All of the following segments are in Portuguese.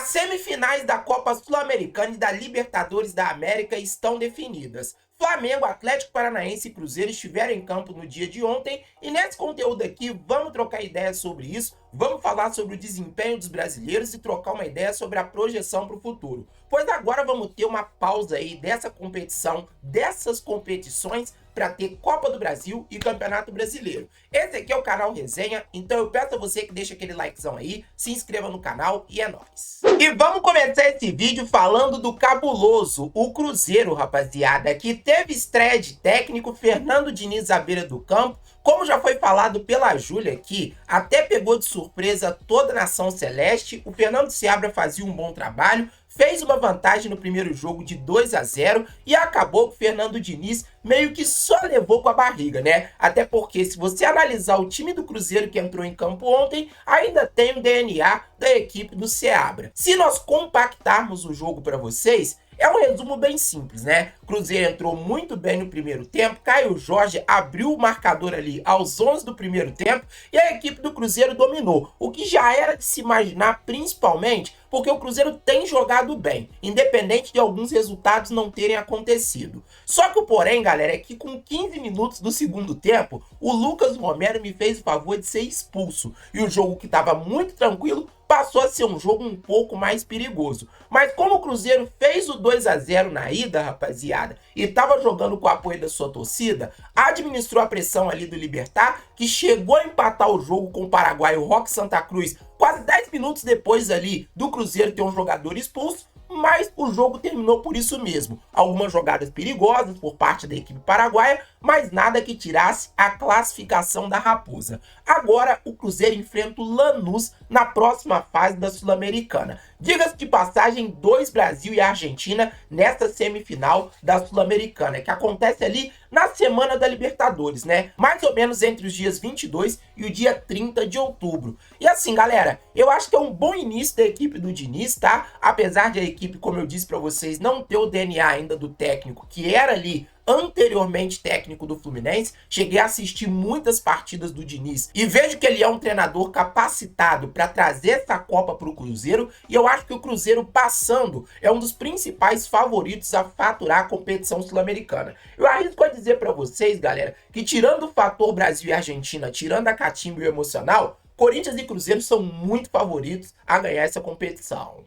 As semifinais da Copa Sul-Americana e da Libertadores da América estão definidas. Flamengo, Atlético Paranaense e Cruzeiro estiveram em campo no dia de ontem e nesse conteúdo aqui vamos trocar ideias sobre isso, vamos falar sobre o desempenho dos brasileiros e trocar uma ideia sobre a projeção para o futuro. Pois agora vamos ter uma pausa aí dessa competição, dessas competições, para ter Copa do Brasil e Campeonato Brasileiro. Esse aqui é o canal Resenha, então eu peço a você que deixe aquele likezão aí, se inscreva no canal e é nóis. E vamos começar esse vídeo falando do cabuloso, o Cruzeiro, rapaziada, que teve estreia de técnico Fernando Diniz à beira do campo. Como já foi falado pela Júlia aqui, até pegou de surpresa toda a nação celeste. O Fernando Seabra fazia um bom trabalho, fez uma vantagem no primeiro jogo de 2-0 e acabou que o Fernando Diniz meio que só levou com a barriga, né? Até porque se você analisar o time do Cruzeiro que entrou em campo ontem, ainda tem o DNA da equipe do Seabra. Se nós compactarmos o jogo para vocês, é um resumo bem simples, né? Cruzeiro entrou muito bem no primeiro tempo, Caio Jorge abriu o marcador ali aos 11 do primeiro tempo e a equipe do Cruzeiro dominou, o que já era de se imaginar, principalmente porque o Cruzeiro tem jogado bem, independente de alguns resultados não terem acontecido. Só que o porém, galera, é que com 15 minutos do segundo tempo, o Lucas Romero me fez o favor de ser expulso e o jogo que estava muito tranquilo passou a ser um jogo um pouco mais perigoso. Mas como o Cruzeiro fez o 2-0 na ida, rapaziada, e estava jogando com o apoio da sua torcida, administrou a pressão ali do Libertad, que chegou a empatar o jogo com o paraguaio Roque Santa Cruz, quase 10 minutos depois ali do Cruzeiro ter um jogador expulso, mas o jogo terminou por isso mesmo. Algumas jogadas perigosas por parte da equipe paraguaia, mas nada que tirasse a classificação da Raposa. Agora o Cruzeiro enfrenta o Lanús na próxima fase da Sul-Americana. Diga-se de passagem, 2 Brasil e Argentina nesta semifinal da Sul-Americana, que acontece ali na semana da Libertadores, né? Mais ou menos entre os dias 22 e o dia 30 de outubro. E assim, galera, eu acho que é um bom início da equipe do Diniz, tá? Apesar de a equipe, como eu disse pra vocês, não ter o DNA ainda do técnico, que era ali anteriormente técnico do Fluminense, cheguei a assistir muitas partidas do Diniz e vejo que ele é um treinador capacitado para trazer essa Copa para o Cruzeiro e eu acho que o Cruzeiro passando é um dos principais favoritos a faturar a competição sul-americana. Eu arrisco a dizer para vocês, galera, que tirando o fator Brasil e Argentina, tirando a catimba e o emocional, Corinthians e Cruzeiro são muito favoritos a ganhar essa competição.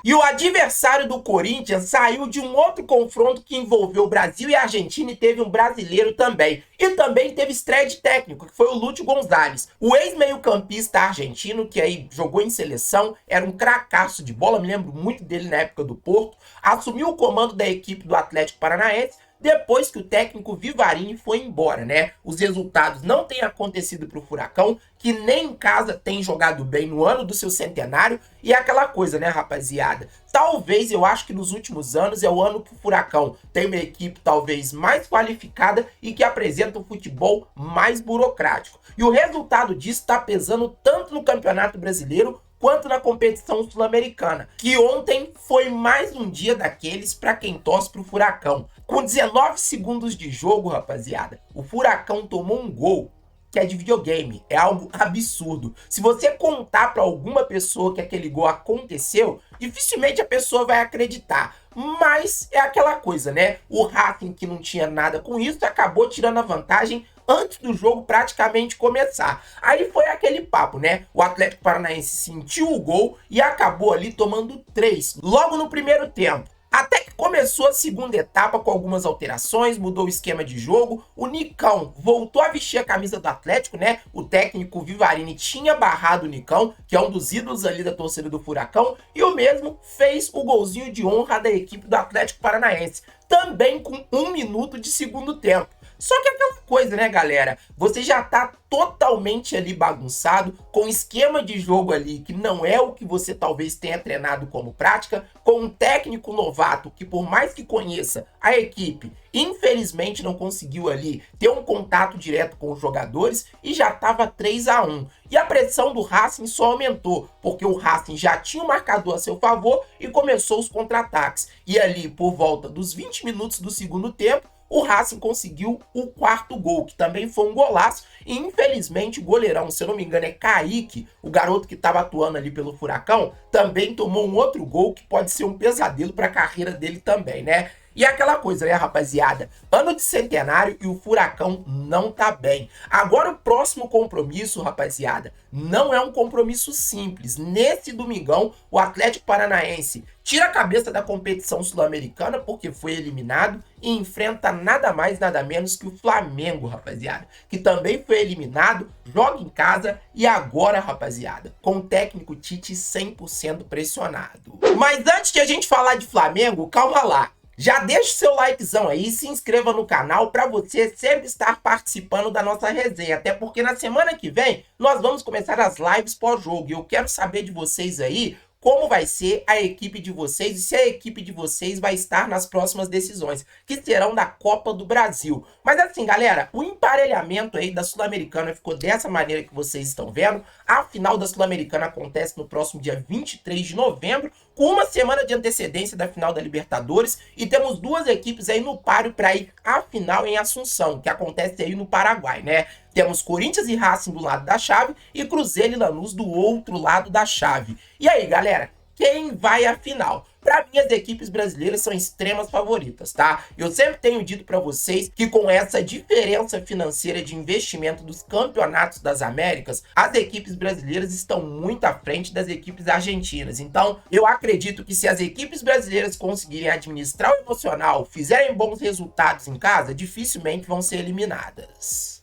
E o adversário do Corinthians saiu de um outro confronto que envolveu Brasil e Argentina e teve um brasileiro também. E também teve estreia de técnico, que foi o Lúcio Gonzalez. O ex-meio-campista argentino, que aí jogou em seleção, era um cracaço de bola, me lembro muito dele na época do Porto, assumiu o comando da equipe do Atlético Paranaense, depois que o técnico Vivarini foi embora, né? Os resultados não têm acontecido para o Furacão, que nem em casa tem jogado bem no ano do seu centenário, e é aquela coisa, né, rapaziada? Talvez, eu acho que nos últimos anos é o ano que o Furacão tem uma equipe talvez mais qualificada e que apresenta um futebol mais burocrático. E o resultado disso está pesando tanto no Campeonato Brasileiro quanto na competição sul-americana, que ontem foi mais um dia daqueles para quem torce pro Furacão. Com 19 segundos de jogo, rapaziada, o Furacão tomou um gol que é de videogame, é algo absurdo. Se você contar para alguma pessoa que aquele gol aconteceu, dificilmente a pessoa vai acreditar. Mas é aquela coisa, né? O Racing, que não tinha nada com isso, acabou tirando a vantagem antes do jogo praticamente começar. Aí foi aquele papo, né? O Atlético Paranaense sentiu o gol e acabou ali tomando 3, logo no primeiro tempo. Até que começou a segunda etapa com algumas alterações, mudou o esquema de jogo, o Nicão voltou a vestir a camisa do Atlético, né? O técnico Vivarini tinha barrado o Nicão, que é um dos ídolos ali da torcida do Furacão, e o mesmo fez o golzinho de honra da equipe do Atlético Paranaense, também com 1 minuto de segundo tempo. Só que aquela coisa, né, galera? Você já tá totalmente ali bagunçado, com um esquema de jogo ali que não é o que você talvez tenha treinado como prática, com um técnico novato que, por mais que conheça a equipe, infelizmente não conseguiu ali ter um contato direto com os jogadores e já tava 3-1. E a pressão do Racing só aumentou, porque o Racing já tinha o marcador a seu favor e começou os contra-ataques. E ali, por volta dos 20 minutos do segundo tempo, o Racing conseguiu o quarto gol, que também foi um golaço, e infelizmente o goleirão, se eu não me engano é Kaique, o garoto que estava atuando ali pelo Furacão, também tomou um outro gol que pode ser um pesadelo para a carreira dele também, né? E aquela coisa, né, rapaziada? Ano de centenário e o Furacão não tá bem. Agora o próximo compromisso, rapaziada, não é um compromisso simples. Nesse domingão, o Atlético Paranaense tira a cabeça da competição sul-americana porque foi eliminado e enfrenta nada mais, nada menos que o Flamengo, rapaziada, que também foi eliminado, joga em casa e agora, rapaziada, com o técnico Tite 100% pressionado. Mas antes de a gente falar de Flamengo, calma lá. Já deixa o seu likezão aí e se inscreva no canal para você sempre estar participando da nossa resenha. Até porque na semana que vem nós vamos começar as lives pós-jogo. E eu quero saber de vocês aí como vai ser a equipe de vocês e se a equipe de vocês vai estar nas próximas decisões, que serão da Copa do Brasil. Mas assim, galera, o emparelhamento aí da Sul-Americana ficou dessa maneira que vocês estão vendo. A final da Sul-Americana acontece no próximo dia 23 de novembro, com uma semana de antecedência da final da Libertadores, e temos duas equipes aí no páreo para ir à final em Assunção, que acontece aí no Paraguai, né? Temos Corinthians e Racing do lado da chave e Cruzeiro e Lanús do outro lado da chave. E aí, galera, quem vai à final? Para mim, as equipes brasileiras são extremas favoritas, tá? Eu sempre tenho dito para vocês que com essa diferença financeira de investimento dos campeonatos das Américas, as equipes brasileiras estão muito à frente das equipes argentinas. Então, eu acredito que se as equipes brasileiras conseguirem administrar o emocional, fizerem bons resultados em casa, dificilmente vão ser eliminadas.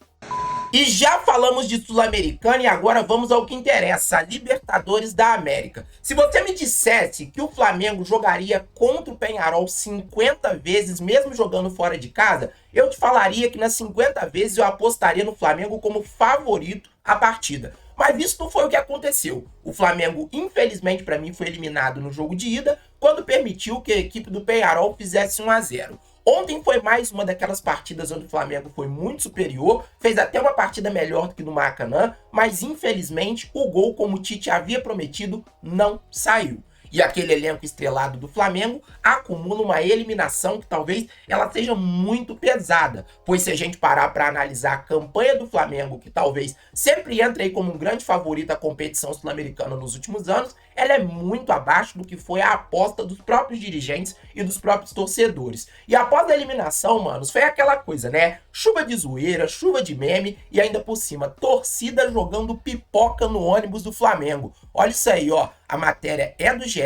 E já falamos de Sul-Americana e agora vamos ao que interessa, a Libertadores da América. Se você me dissesse que o Flamengo jogaria contra o Peñarol 50 vezes, mesmo jogando fora de casa, eu te falaria que nas 50 vezes eu apostaria no Flamengo como favorito à partida. Mas isso não foi o que aconteceu. O Flamengo, infelizmente para mim, foi eliminado no jogo de ida, quando permitiu que a equipe do Peñarol fizesse 1-0. Ontem foi mais uma daquelas partidas onde o Flamengo foi muito superior, fez até uma partida melhor do que no Maracanã, mas infelizmente o gol, como o Tite havia prometido, não saiu. E aquele elenco estrelado do Flamengo acumula uma eliminação que talvez ela seja muito pesada, pois se a gente parar para analisar a campanha do Flamengo, que talvez sempre entra aí como um grande favorito à competição sul-americana nos últimos anos, ela é muito abaixo do que foi a aposta dos próprios dirigentes e dos próprios torcedores. E após a eliminação, manos, foi aquela coisa, né? Chuva de zoeira, chuva de meme e ainda por cima, torcida jogando pipoca no ônibus do Flamengo. Olha isso aí, ó. A matéria é do GE,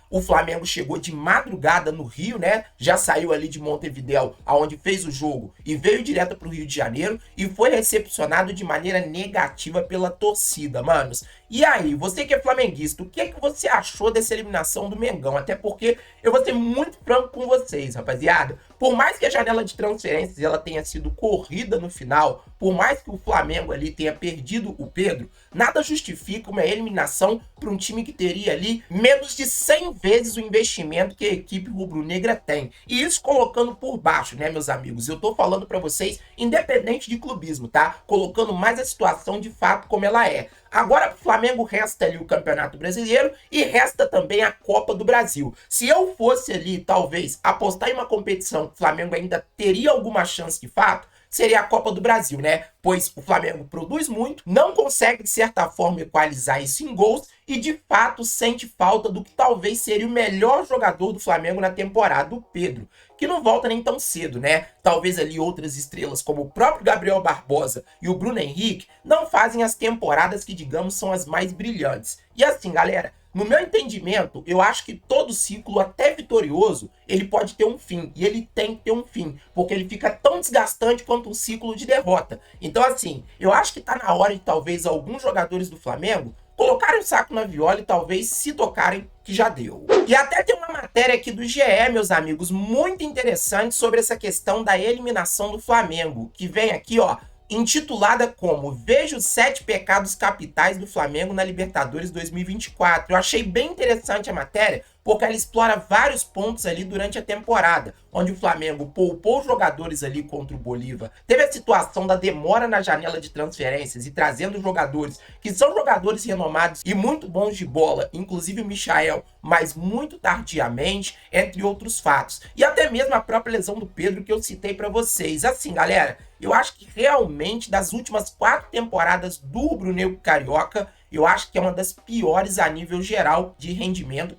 o Flamengo chegou de madrugada no Rio, né? Já saiu ali de Montevidéu, aonde fez o jogo, e veio direto para o Rio de Janeiro e foi recepcionado de maneira negativa pela torcida, manos. E aí, você que é flamenguista, o que é que você achou dessa eliminação do Mengão? Até porque eu vou ser muito franco com vocês, rapaziada. Por mais que a janela de transferências ela tenha sido corrida no final, por mais que o Flamengo ali tenha perdido o Pedro, nada justifica uma eliminação para um time que teria ali menos de 100 vezes o investimento que a equipe rubro-negra tem. E isso colocando por baixo, né, meus amigos? Eu tô falando para vocês, independente de clubismo, tá? Colocando mais a situação de fato como ela é. Agora pro Flamengo resta ali o Campeonato Brasileiro e resta também a Copa do Brasil. Se eu fosse ali, talvez, apostar em uma competição que o Flamengo ainda teria alguma chance de fato, seria a Copa do Brasil, né? Pois o Flamengo produz muito, não consegue, de certa forma, equalizar isso em gols e, de fato, sente falta do que talvez seria o melhor jogador do Flamengo na temporada, o Pedro, que não volta nem tão cedo, né? Talvez ali outras estrelas, como o próprio Gabriel Barbosa e o Bruno Henrique, não fazem as temporadas que, digamos, são as mais brilhantes. E assim, galera, no meu entendimento, eu acho que todo ciclo, até vitorioso, ele pode ter um fim. E ele tem que ter um fim, porque ele fica tão desgastante quanto um ciclo de derrota. Então, assim, eu acho que tá na hora de talvez alguns jogadores do Flamengo colocarem o saco na viola e talvez se tocarem que já deu. E até tem uma matéria aqui do GE, meus amigos, muito interessante sobre essa questão da eliminação do Flamengo, que vem aqui, ó, intitulada como Veja os 7 pecados capitais do Flamengo na Libertadores 2024. Eu achei bem interessante a matéria, porque ela explora vários pontos ali durante a temporada, onde o Flamengo poupou jogadores ali contra o Bolívar. Teve a situação da demora na janela de transferências e trazendo jogadores que são jogadores renomados e muito bons de bola, inclusive o Michael, mas muito tardiamente, entre outros fatos. E até mesmo a própria lesão do Pedro que eu citei para vocês. Assim, galera, eu acho que realmente das últimas 4 temporadas do rubro-negro carioca, eu acho que é uma das piores a nível geral de rendimento,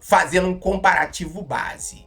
fazendo um comparativo base.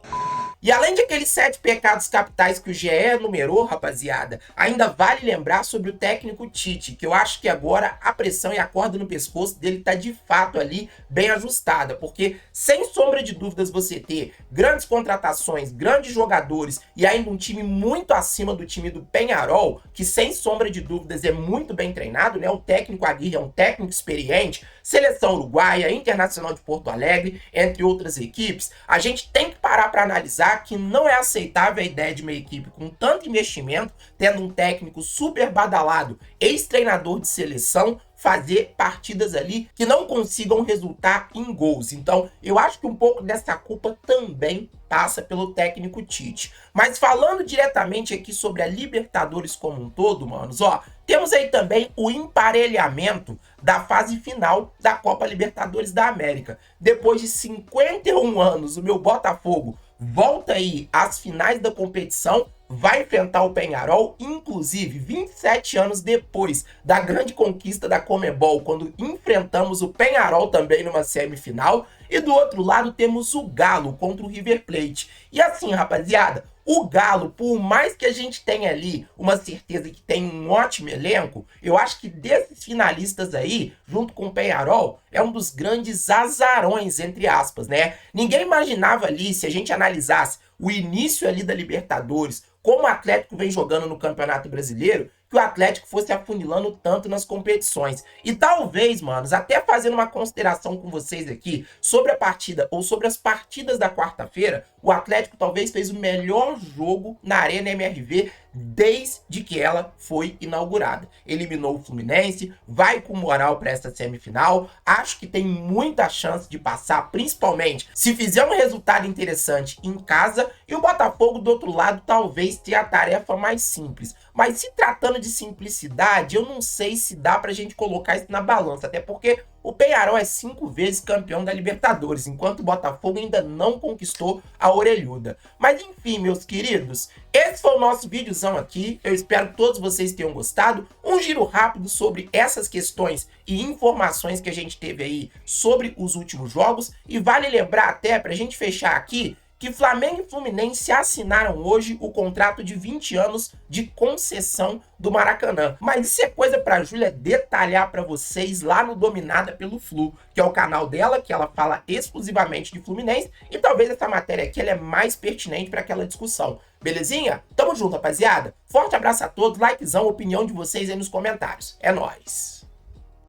E além de aqueles 7 pecados capitais que o GE enumerou, rapaziada, ainda vale lembrar sobre o técnico Tite, que eu acho que agora a pressão e a corda no pescoço dele tá de fato ali bem ajustada, porque sem sombra de dúvidas você ter grandes contratações, grandes jogadores e ainda um time muito acima do time do Peñarol, que sem sombra de dúvidas é muito bem treinado, né? O técnico Aguirre é um técnico experiente, seleção uruguaia, Internacional de Porto Alegre, entre outras equipes, a gente tem que parar para analisar que não é aceitável a ideia de uma equipe com tanto investimento, tendo um técnico super badalado, ex-treinador de seleção, fazer partidas ali que não consigam resultar em gols. Então, eu acho que um pouco dessa culpa também passa pelo técnico Tite. Mas falando diretamente aqui sobre a Libertadores como um todo, manos, ó, temos aí também o emparelhamento da fase final da Copa Libertadores da América. Depois de 51 anos, o meu Botafogo volta aí às finais da competição, vai enfrentar o Peñarol, inclusive 27 anos depois da grande conquista da Conmebol, quando enfrentamos o Peñarol também numa semifinal, e do outro lado temos o Galo contra o River Plate. E assim, rapaziada, o Galo, por mais que a gente tenha ali uma certeza que tem um ótimo elenco, eu acho que desses finalistas aí, junto com o Peñarol, é um dos grandes azarões, entre aspas, né? Ninguém imaginava ali, se a gente analisasse o início ali da Libertadores, como o Atlético vem jogando no Campeonato Brasileiro, que o Atlético fosse afunilando tanto nas competições. E talvez, manos, até fazendo uma consideração com vocês aqui sobre a partida ou sobre as partidas da quarta-feira, o Atlético talvez fez o melhor jogo na Arena MRV desde que ela foi inaugurada. Eliminou o Fluminense, vai com moral para essa semifinal, acho que tem muita chance de passar, principalmente se fizer um resultado interessante em casa, e o Botafogo do outro lado talvez tenha a tarefa mais simples. Mas se tratando de simplicidade, eu não sei se dá pra gente colocar isso na balança, até porque o Peñarol é 5 vezes campeão da Libertadores, enquanto o Botafogo ainda não conquistou a orelhuda. Mas enfim, meus queridos, esse foi o nosso videozão aqui. Eu espero que todos vocês tenham gostado. Um giro rápido sobre essas questões e informações que a gente teve aí sobre os últimos jogos. E vale lembrar até, pra gente fechar aqui, que Flamengo e Fluminense assinaram hoje o contrato de 20 anos de concessão do Maracanã. Mas isso é coisa para a Júlia detalhar para vocês lá no Dominada pelo Flu, que é o canal dela, que ela fala exclusivamente de Fluminense, e talvez essa matéria aqui ela é mais pertinente para aquela discussão. Belezinha? Tamo junto, rapaziada. Forte abraço a todos, likezão, opinião de vocês aí nos comentários. É nóis!